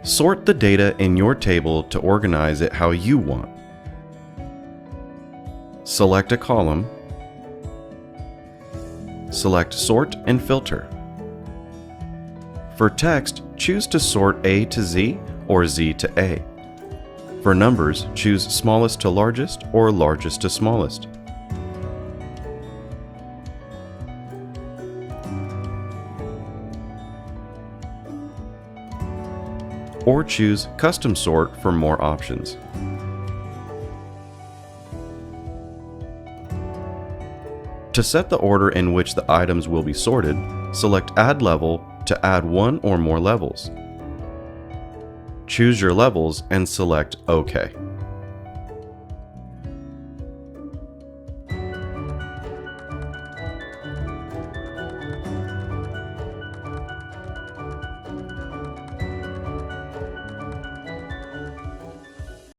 Sort the data in your table to organize it how you want. Select a column. Select Sort and Filter. For text, choose to sort A to Z or Z to A. For numbers, choose smallest to largest or largest to smallest. Or choose Custom Sort for more options. To set the order in which the items will be sorted, select Add Level to add one or more levels. Choose your levels and select OK.